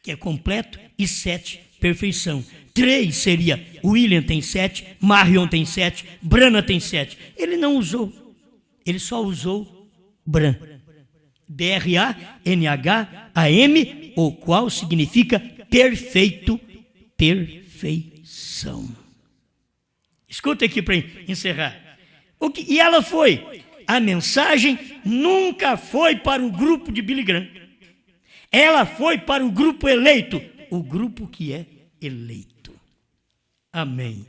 Speaker 2: que é completo, e 7, perfeição. 3 seria, William tem 7, Marion tem 7, Branham tem 7. Ele não usou, ele só usou Branham. B-R-A-N-H-A-M, o qual significa perfeito, perfeição. Escuta aqui para encerrar. E ela foi. A mensagem nunca foi para o grupo de Billy Graham. Ela foi para o grupo eleito. O grupo que é eleito. Amém.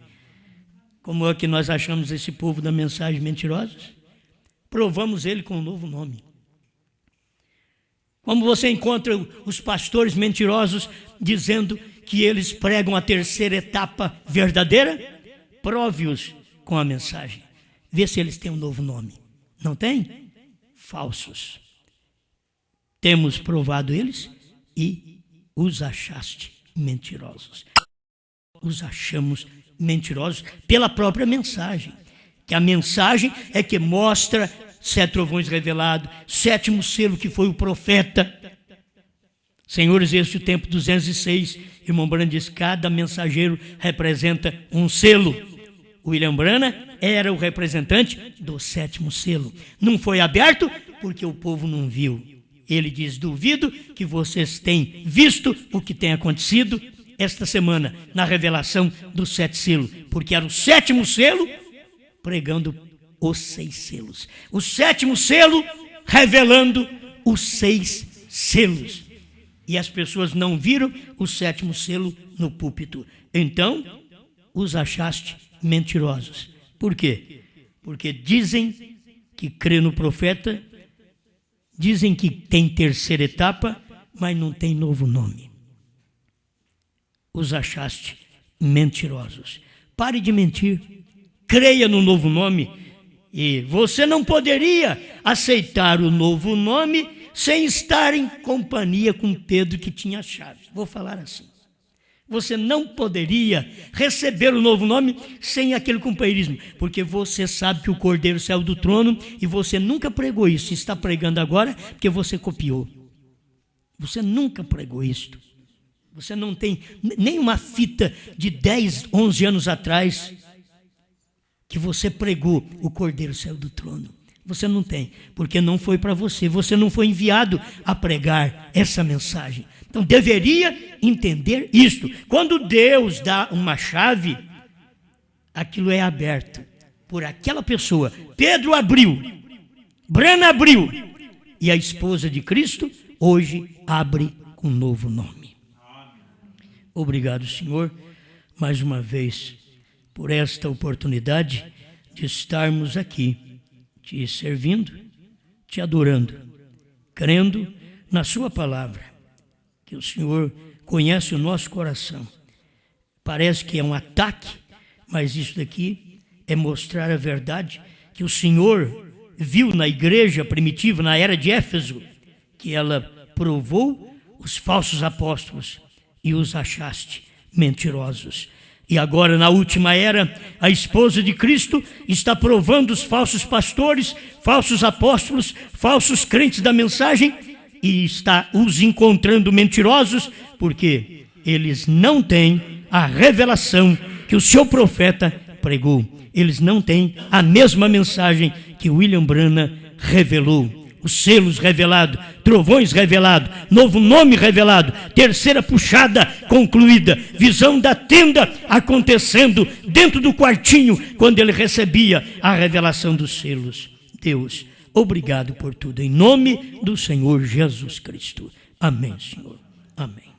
Speaker 2: Como é que nós achamos esse povo da mensagem mentirosos? Provamos ele com um novo nome. Como você encontra os pastores mentirosos dizendo que eles pregam a terceira etapa verdadeira, prove-os com a mensagem. Vê se eles têm um novo nome. Não tem? Falsos. Temos provado eles e os achaste mentirosos. Os achamos mentirosos pela própria mensagem. Que a mensagem é que mostra 7 trovões revelados, 7º selo que foi o profeta. Senhores, este é o tempo 206, irmão Branham diz, cada mensageiro representa um selo. William Branham era o representante do 7º selo. Não foi aberto porque o povo não viu. Ele diz, duvido que vocês tenham visto o que tem acontecido esta semana na revelação do 7 selo, porque era o 7º selo pregando os 6 selos. O 7º selo revelando os 6 selos. e as pessoas não viram o 7º selo no púlpito. Então, os achaste mentirosos. Por quê? Porque dizem que crê no profeta, dizem que tem terceira etapa, mas não tem novo nome. Os achaste mentirosos. Pare de mentir. Creia no novo nome. E você não poderia aceitar o novo nome sem estar em companhia com Pedro, que tinha a chave. Vou falar assim. Você não poderia receber o novo nome sem aquele companheirismo, porque você sabe que o Cordeiro saiu do trono e você nunca pregou isso. Está pregando agora porque você copiou. Você nunca pregou isto. Você não tem nenhuma fita de 10, 11 anos atrás que você pregou o Cordeiro saiu do trono. Você não tem, porque não foi para você. Você não foi enviado a pregar essa mensagem. Então deveria entender isto. Quando Deus dá uma chave, aquilo é aberto por aquela pessoa. Pedro abriu, Brana abriu, e a esposa de Cristo hoje abre com um novo nome. Obrigado, Senhor, mais uma vez, por esta oportunidade de estarmos aqui, te servindo, te adorando, crendo na sua palavra, que o Senhor conhece o nosso coração. Parece que é um ataque, mas isso daqui é mostrar a verdade que o Senhor viu na igreja primitiva, na era de Éfeso, que ela provou os falsos apóstolos e os achaste mentirosos. E agora, na última era, a esposa de Cristo está provando os falsos pastores, falsos apóstolos, falsos crentes da mensagem, e está os encontrando mentirosos, porque eles não têm a revelação que o seu profeta pregou. Eles não têm a mesma mensagem que William Branham revelou. Os selos revelados, trovões revelados, novo nome revelado, terceira puxada concluída, visão da tenda acontecendo dentro do quartinho, quando ele recebia a revelação dos selos. Deus, obrigado por tudo, em nome do Senhor Jesus Cristo. Amém, Senhor. Amém.